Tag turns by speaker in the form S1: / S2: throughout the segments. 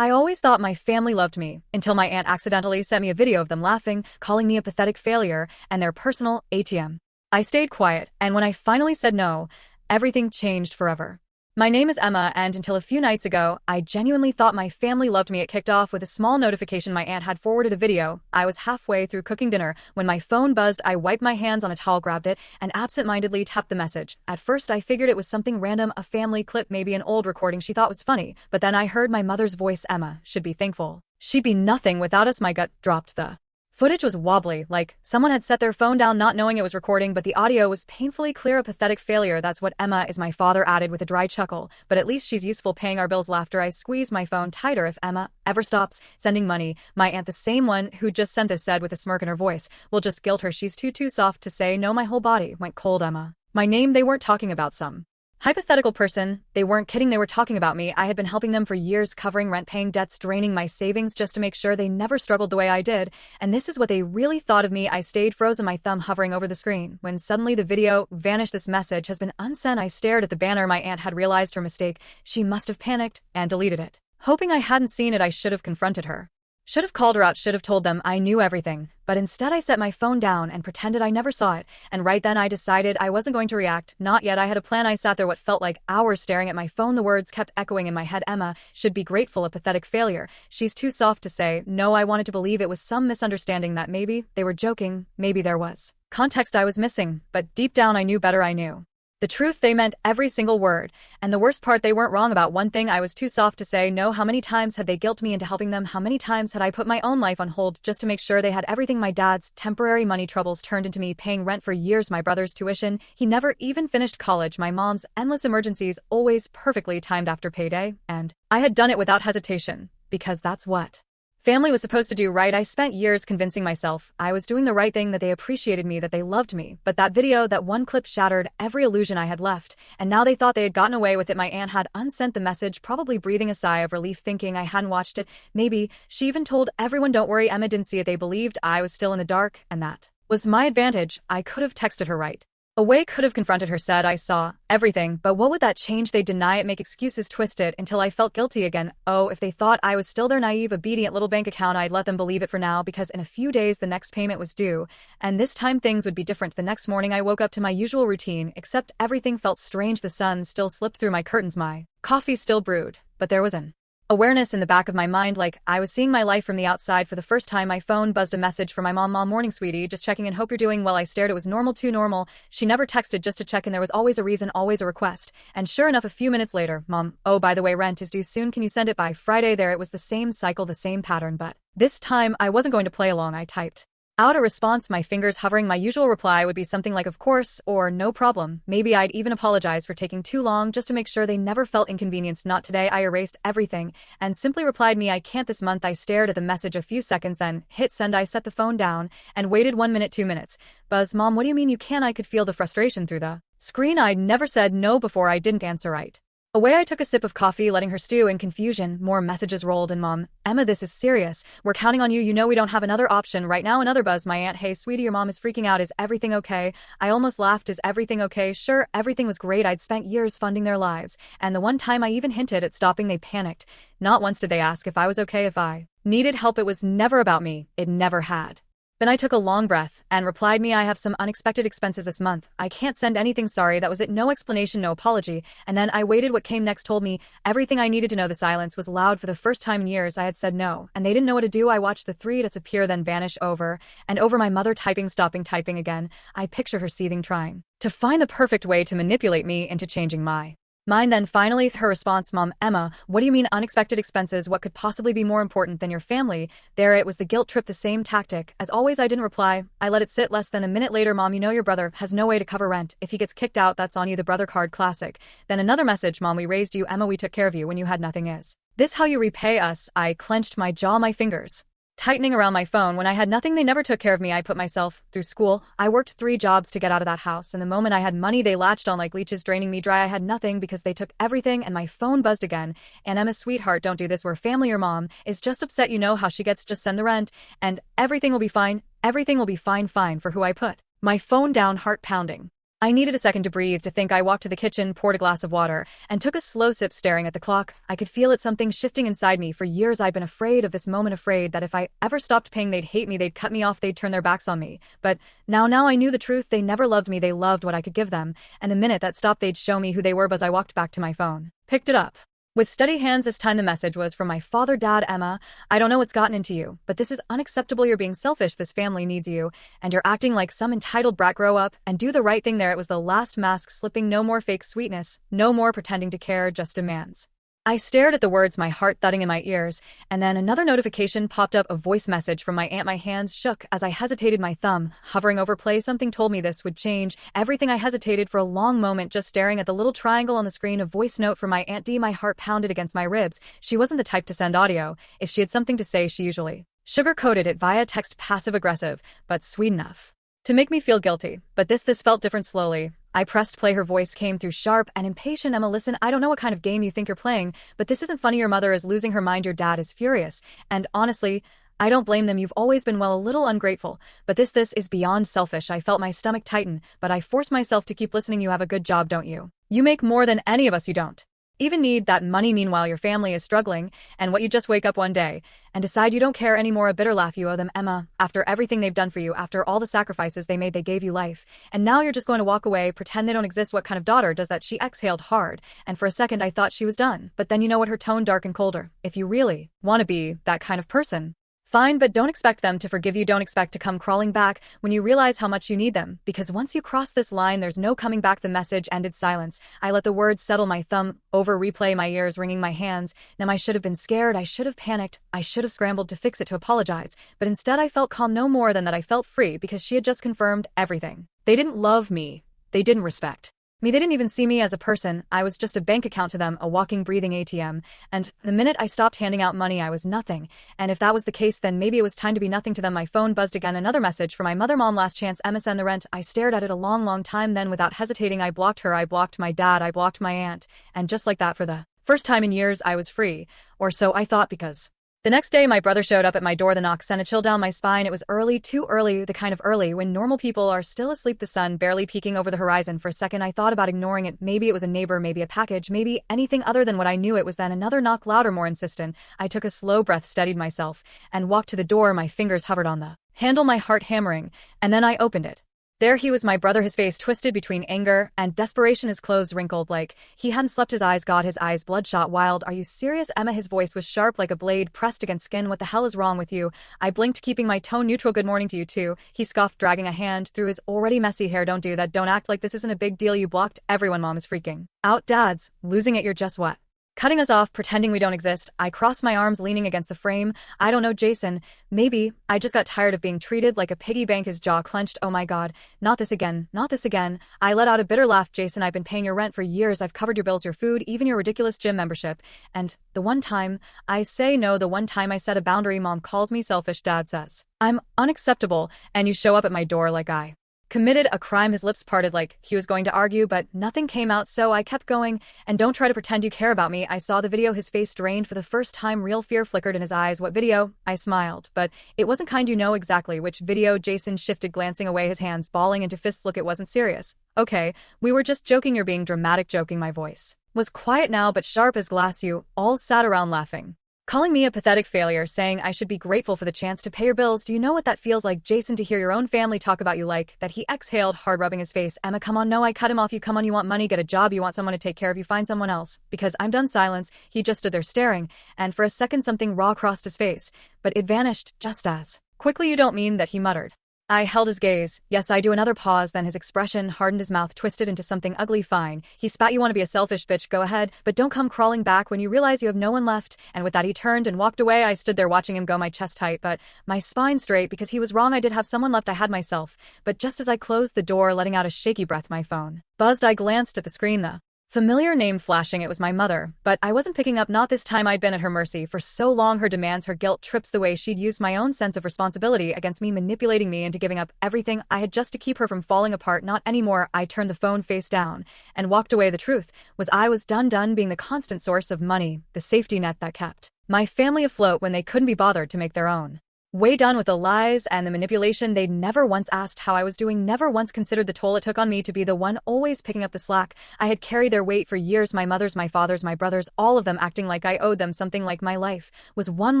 S1: I always thought my family loved me, until my aunt accidentally sent me a video of them laughing, calling me a pathetic failure, and their personal ATM. I stayed quiet, and when I finally said no, everything changed forever. My name is Emma, and until a few nights ago, I genuinely thought my family loved me. It kicked off with a small notification my aunt had forwarded a video. I was halfway through cooking dinner when my phone buzzed. I wiped my hands on a towel, grabbed it, and absent-mindedly tapped the message. At first, I figured it was something random, a family clip, maybe an old recording she thought was funny, but then I heard my mother's voice. Emma should be thankful. She'd be nothing without us. My gut dropped. The footage was wobbly, like someone had set their phone down not knowing it was recording, but the audio was painfully clear. A pathetic failure, that's what Emma is, my father added with a dry chuckle. But at least she's useful paying our bills. Laughter. I squeezed my phone tighter. If Emma ever stops sending money, my aunt, the same one who just sent this, said with a smirk in her voice, will just guilt her. She's too soft to say no. My whole body went cold. Emma. My name. They weren't talking about some hypothetical person. They weren't kidding. They were talking about me. I had been helping them for years, covering rent, paying debts, draining my savings just to make sure they never struggled the way I did. And this is what they really thought of me. I stayed frozen, my thumb hovering over the screen, when suddenly the video vanished. This message has been unsent. I stared at the banner. My aunt had realized her mistake. She must have panicked and deleted it. Hoping I hadn't seen it, I should have confronted her. Should have called her out, should have told them I knew everything, but instead I set my phone down and pretended I never saw it, and right then I decided I wasn't going to react. Not yet. I had a plan. I sat there what felt like hours staring at my phone. The words kept echoing in my head. Emma should be grateful, a pathetic failure. She's too soft to say no. I wanted to believe it was some misunderstanding, that maybe they were joking, maybe there was context I was missing, but deep down I knew better. I knew the truth. They meant every single word. And the worst part, they weren't wrong about one thing. I was too soft to say no. How many times had they guilted me into helping them? How many times had I put my own life on hold just to make sure they had everything? My dad's temporary money troubles turned into me paying rent for years. My brother's tuition. He never even finished college. My mom's endless emergencies, always perfectly timed after payday. And I had done it without hesitation, because that's what family was supposed to do, right? I spent years convincing myself I was doing the right thing, that they appreciated me, that they loved me. But that video, that one clip, shattered every illusion I had left. And now they thought they had gotten away with it. My aunt had unsent the message, probably breathing a sigh of relief, thinking I hadn't watched it. Maybe she even told everyone, don't worry, Emma didn't see it. They believed I was still in the dark, and that was my advantage. I could have texted her right away, could have confronted her, said I saw everything, but what would that change? They deny it, make excuses, twist it until I felt guilty again. Oh, if they thought I was still their naive, obedient little bank account, I'd let them believe it for now, because in a few days the next payment was due, and this time things would be different. The next morning I woke up to my usual routine, except everything felt strange. The sun still slipped through my curtains, my coffee still brewed, but there was an awareness in the back of my mind, like I was seeing my life from the outside for the first time. My phone buzzed, a message from my mom. Mom, morning sweetie, just checking in, hope you're doing well. I stared. It was normal, too normal. She never texted just to check in. There was always a reason, always a request. And sure enough, a few minutes later, Mom, oh, by the way, rent is due soon. Can you send it by Friday? There it was, the same cycle, the same pattern, but this time I wasn't going to play along. I typed out a response, my fingers hovering. My usual reply would be something like of course, or no problem. Maybe I'd even apologize for taking too long just to make sure they never felt inconvenienced. Not today. I erased everything and simply replied me, I can't this month. I stared at the message a few seconds, then hit send. I set the phone down and waited 1 minute, 2 minutes. Buzz, Mom, what do you mean you can't? I could feel the frustration through the screen. I'd never said no before. I didn't answer right away. I took a sip of coffee, letting her stew in confusion. More messages rolled in. Mom, Emma, this is serious. We're counting on you. You know we don't have another option right now. Another buzz. My aunt, hey, sweetie, your mom is freaking out. Is everything okay? I almost laughed. Is everything okay? Sure, everything was great. I'd spent years funding their lives. And the one time I even hinted at stopping, they panicked. Not once did they ask if I was okay, if I needed help. It was never about me. It never had. Then I took a long breath and replied me, I have some unexpected expenses this month. I can't send anything, sorry. That was it. No explanation, no apology. And then I waited. What came next told me everything I needed to know. The silence was loud. For the first time in years I had said no, and they didn't know what to do. I watched the 3 dots appear, then vanish over and over. My mother typing, stopping typing again. I picture her seething, trying to find the perfect way to manipulate me into changing my mind. Then finally her response, Mom, Emma, what do you mean unexpected expenses? What could possibly be more important than your family? There it was, the guilt trip, the same tactic. As always, I didn't reply. I let it sit. Less than a minute later, Mom, you know your brother has no way to cover rent. If he gets kicked out, that's on you. The brother card, classic. Then another message, Mom, we raised you. Emma, we took care of you when you had nothing. Is this how you repay us? I clenched my jaw, my fingers tightening around my phone. When I had nothing, they never took care of me. I put myself through school. I worked 3 jobs to get out of that house, and the moment I had money, they latched on like leeches, draining me dry. I had nothing because they took everything, and my phone buzzed again. And Emma, sweetheart, don't do this. We're family. Your mom is just upset. You know how she gets. Just send the rent, and everything will be fine. Everything will be fine, fine, for who I put my phone down, heart pounding. I needed a second to breathe, to think. I walked to the kitchen, poured a glass of water, and took a slow sip, staring at the clock. I could feel it, something shifting inside me. For years I'd been afraid of this moment, afraid that if I ever stopped paying, they'd hate me, they'd cut me off, they'd turn their backs on me. But now I knew the truth. They never loved me, they loved what I could give them. And the minute that stopped, they'd show me who they were. As I walked back to my phone, picked it up. With steady hands this time, the message was from my father. Dad, Emma, I don't know what's gotten into you, but this is unacceptable. You're being selfish. This family needs you, and you're acting like some entitled brat. Grow up and do the right thing. There it was, the last mask slipping. No more fake sweetness, no more pretending to care, just demands. I stared at the words, my heart thudding in my ears, and then another notification popped up, a voice message from my aunt. My hands shook as I hesitated, my thumb hovering over play. Something told me this would change everything. I hesitated for a long moment, just staring at the little triangle on the screen. A voice note from my Aunt D. My heart pounded against my ribs. She wasn't the type to send audio. If she had something to say, she usually sugar-coated it via text, passive-aggressive, but sweet enough to make me feel guilty. But this felt different. Slowly I pressed play. Her voice came through, sharp and impatient. Emma, listen, I don't know what kind of game you think you're playing, but this isn't funny. Your mother is losing her mind. Your dad is furious. And honestly, I don't blame them. You've always been, well, a little ungrateful. But this is beyond selfish. I felt my stomach tighten, but I forced myself to keep listening. You have a good job, don't you? You make more than any of us. You don't even need that money. Meanwhile, your family is struggling, and what, you just wake up one day and decide you don't care anymore. A bitter laugh. You owe them, Emma, after everything they've done for you, after all the sacrifices they made. They gave you life, and now you're just going to walk away, pretend they don't exist. What kind of daughter does that? She exhaled hard, and for a second I thought she was done. But then, you know what? Her tone darkened colder. If you really want to be that kind of person, fine, but don't expect them to forgive you. Don't expect to come crawling back when you realize how much you need them, because once you cross this line, there's no coming back. The message ended. Silence. I let the words settle, my thumb over replay, my ears ringing, my hands numb. I should have been scared. I should have panicked. I should have scrambled to fix it, to apologize. But instead I felt calm. No more than that, I felt free, because she had just confirmed everything. They didn't love me. They didn't respect me. They didn't even see me as a person. I was just a bank account to them, a walking, breathing ATM. And the minute I stopped handing out money, I was nothing. And if that was the case, then maybe it was time to be nothing to them. My phone buzzed again. Another message from my mother. Mom, last chance, Emma, send the rent. I stared at it a long time. Then, without hesitating, I blocked her. I blocked my dad. I blocked my aunt. And just like that, for the first time in years, I was free. Or so I thought, because the next day, my brother showed up at my door. The knock sent a chill down my spine. It was early, too early, the kind of early when normal people are still asleep, the sun barely peeking over the horizon. For a second, I thought about ignoring it. Maybe it was a neighbor, maybe a package, maybe anything other than what I knew it was. Then another knock, louder, more insistent. I took a slow breath, steadied myself, and walked to the door. My fingers hovered on the handle, my heart hammering, and then I opened it. There he was, my brother, his face twisted between anger and desperation, his clothes wrinkled like he hadn't slept, his eyes God, his eyes bloodshot, wild. Are you serious, Emma? His voice was sharp like a blade pressed against skin. What the hell is wrong with you? I blinked, keeping my tone neutral. Good morning to you too, he scoffed, dragging a hand through his already messy hair. Don't do that. Don't act like this isn't a big deal. You blocked everyone. Mom is freaking out. Dad's losing it. You're just what? Cutting us off, pretending we don't exist. I crossed my arms, leaning against the frame. I don't know, Jason. Maybe I just got tired of being treated like a piggy bank. His jaw clenched. Oh my God, not this again, not this again. I let out a bitter laugh. Jason, I've been paying your rent for years. I've covered your bills, your food, even your ridiculous gym membership. And the one time I say no, the one time I set a boundary, Mom calls me selfish. Dad says I'm unacceptable, and you show up at my door like I committed a crime. His lips parted like he was going to argue, but nothing came out, so I kept going. And don't try to pretend you care about me. I saw the video. His face drained for the first time. Real fear flickered in his eyes. What video? I smiled, but it wasn't kind. You know exactly which video. Jason shifted, glancing away, his hands balling into fists. Look, it wasn't serious. Okay, we were just joking. You're being dramatic. Joking. My voice was quiet now, but sharp as glass. You all sat around laughing, calling me a pathetic failure, saying I should be grateful for the chance to pay your bills. Do you know what that feels like, Jason, to hear your own family talk about you like that? He exhaled hard, rubbing his face. Emma, come on. No, I cut him off. You come on. You want money, get a job. You want someone to take care of you. Find someone else. Because I'm done. Silence. He just stood there staring, and for a second something raw crossed his face, but it vanished just as quickly. You don't mean that? He muttered. I held his gaze. Yes, I do. Another pause, then his expression hardened, his mouth twisted into something ugly. Fine. He spat. You want to be a selfish bitch? Go ahead, but don't come crawling back when you realize you have no one left. And with that he turned and walked away. I stood there watching him go, my chest tight, but my spine straight, because he was wrong. I did have someone left. I had myself. But just as I closed the door, letting out a shaky breath, my phone buzzed. I glanced at the screen, the familiar name flashing. It was my mother, but I wasn't picking up. Not this time. I'd been at her mercy for so long. Her demands, her guilt trips, the way she'd used my own sense of responsibility against me, manipulating me into giving up everything I had just to keep her from falling apart. Not anymore. I turned the phone face down and walked away. The truth was I was done being the constant source of money, the safety net that kept my family afloat when they couldn't be bothered to make their own. Way done with the lies and the manipulation. They'd never once asked how I was doing, never once considered the toll it took on me to be the one always picking up the slack. I had carried their weight for years, my mother's, my father's, my brother's, all of them acting like I owed them something, like my life was one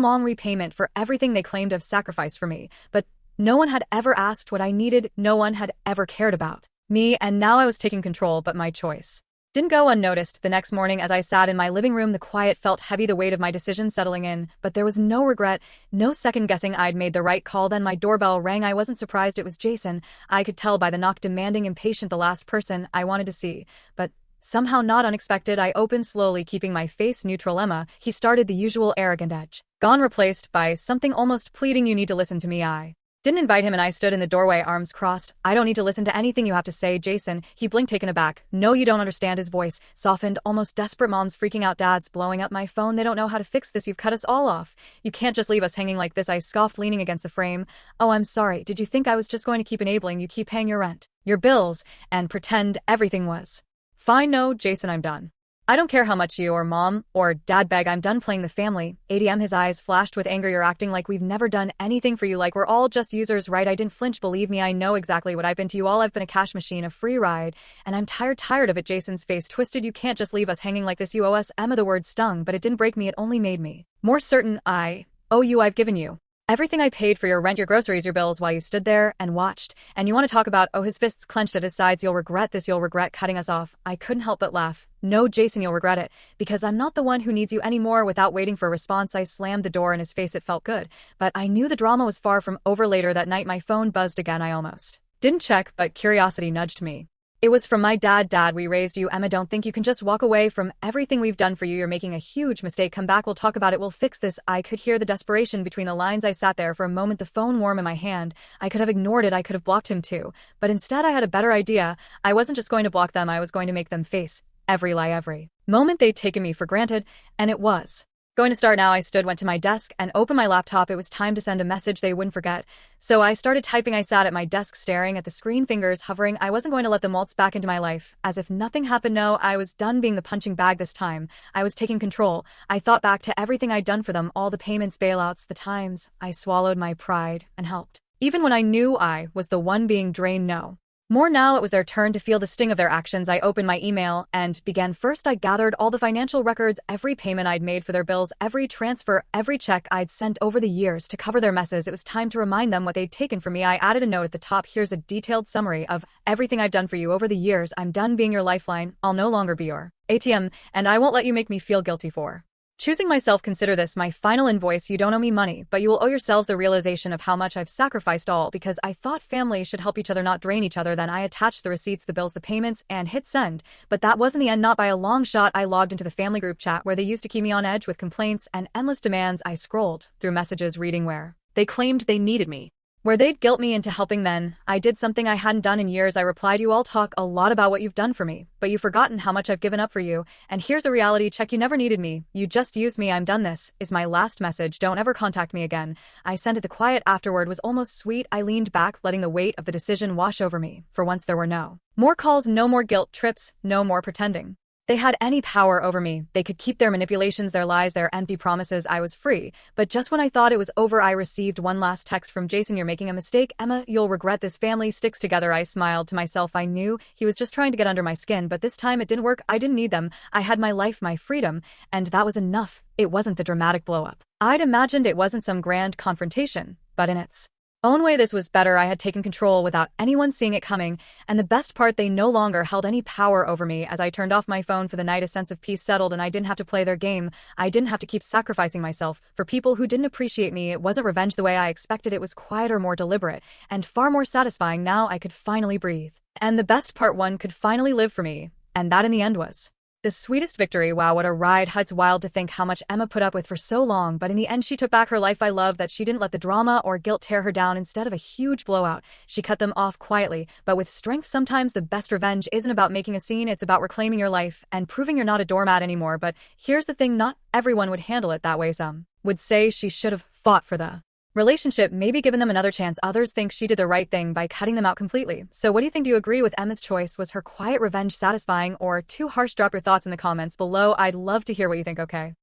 S1: long repayment for everything they claimed of sacrifice for me. But no one had ever asked what I needed, no one had ever cared about me, and now I was taking control, but my choice didn't go unnoticed. The next morning, as I sat in my living room, the quiet felt heavy, the weight of my decision settling in, but there was no regret, no second-guessing. I'd made the right call. Then my doorbell rang. I wasn't surprised. It was Jason. I could tell by the knock, demanding, impatient, the last person I wanted to see. But somehow not unexpected, I opened slowly, keeping my face neutral. Emma, he started, the usual arrogant edge gone, replaced by something almost pleading. You need to listen to me. I didn't invite him, and I stood in the doorway, arms crossed. I don't need to listen to anything you have to say, Jason. He blinked, taken aback. No, you don't understand. His voice softened, almost desperate. Mom's freaking out, dad's blowing up my phone. They don't know how to fix this. You've cut us all off. You can't just leave us hanging like this. I scoffed, leaning against the frame. Oh, I'm sorry. Did you think I was just going to keep enabling you keep paying your rent, your bills, and pretend everything was fine? No, Jason, I'm done. I don't care how much you or mom or dad beg. I'm done playing the family ATM. His eyes flashed with anger. You're acting like we've never done anything for you, like we're all just users, right? I didn't flinch. Believe me, I know exactly what I've been to you all. I've been a cash machine, a free ride, and I'm tired of it. Jason's face twisted. You can't just leave us hanging like this. You owe us. Emma, the word stung, but it didn't break me. It only made me more certain. I owe you. I've given you everything. I paid for your rent, your groceries, your bills while you stood there and watched. And you want to talk about, oh, his fists clenched at his sides. You'll regret this. You'll regret cutting us off. I couldn't help but laugh. No, Jason, you'll regret it, because I'm not the one who needs you anymore. Without waiting for a response, I slammed the door in his face. It felt good, but I knew the drama was far from over. Later that night, my phone buzzed again. I almost didn't check, but curiosity nudged me. It was from my dad. Dad, we raised you. Emma, don't think you can just walk away from everything we've done for you. You're making a huge mistake. Come back. We'll talk about it. We'll fix this. I could hear the desperation between the lines. I sat there for a moment, the phone warm in my hand. I could have ignored it. I could have blocked him too. But instead, I had a better idea. I wasn't just going to block them. I was going to make them face every lie, every moment they'd taken me for granted, and it was going to start now. I stood, went to my desk, and opened my laptop. It was time to send a message they wouldn't forget. So I started typing. I sat at my desk, staring at the screen, fingers hovering. I wasn't going to let them waltz back into my life, as if nothing happened. No, I was done being the punching bag this time. I was taking control. I thought back to everything I'd done for them, all the payments, bailouts, the times I swallowed my pride and helped, even when I knew I was the one being drained. No more. Now it was their turn to feel the sting of their actions. I opened my email and began. First, I gathered all the financial records, every payment I'd made for their bills, every transfer, every check I'd sent over the years to cover their messes. It was time to remind them what they'd taken from me. I added a note at the top. Here's a detailed summary of everything I've done for you over the years. I'm done being your lifeline. I'll no longer be your ATM, and I won't let you make me feel guilty for choosing myself. Consider this my final invoice. You don't owe me money, but you will owe yourselves the realization of how much I've sacrificed, all because I thought family should help each other, not drain each other. Then I attached the receipts, the bills, the payments, and hit send. But that wasn't the end, not by a long shot. I logged into the family group chat where they used to keep me on edge with complaints and endless demands. I scrolled through messages, reading where they claimed they needed me, where they'd guilt me into helping. Then I did something I hadn't done in years. I replied, you all talk a lot about what you've done for me, but you've forgotten how much I've given up for you. And here's the reality check. You never needed me. You just used me. I'm done. This is my last message. Don't ever contact me again. I sent it. The quiet afterward was almost sweet. I leaned back, letting the weight of the decision wash over me. For once, there were no more calls, no more guilt trips, no more pretending they had any power over me. They could keep their manipulations, their lies, their empty promises. I was free. But just when I thought it was over, I received one last text from Jason. You're making a mistake, Emma. You'll regret this. Family sticks together. I smiled to myself. I knew he was just trying to get under my skin, but this time it didn't work. I didn't need them. I had my life, my freedom, and that was enough. It wasn't the dramatic blow-up I'd imagined. It wasn't some grand confrontation, but in its own way, this was better. I had taken control without anyone seeing it coming, and the best part, they no longer held any power over me. As I turned off my phone for the night, a sense of peace settled, and I didn't have to play their game. I didn't have to keep sacrificing myself for people who didn't appreciate me. It wasn't revenge the way I expected. It was quieter, more deliberate, and far more satisfying. Now I could finally breathe. And the best part, one could finally live for me, and that in the end was the sweetest victory. Wow, what a ride. It's wild to think how much Emma put up with for so long, but in the end she took back her life. I love that she didn't let the drama or guilt tear her down. Instead of a huge blowout, she cut them off quietly, but with strength. Sometimes the best revenge isn't about making a scene, it's about reclaiming your life and proving you're not a doormat anymore. But here's the thing, not everyone would handle it that way. Some would say she should have fought for the relationship, maybe given them another chance. Others think she did the right thing by cutting them out completely. So what do you think? Do you agree with Emma's choice? Was her quiet revenge satisfying or too harsh? Drop your thoughts in the comments below. I'd love to hear what you think, okay?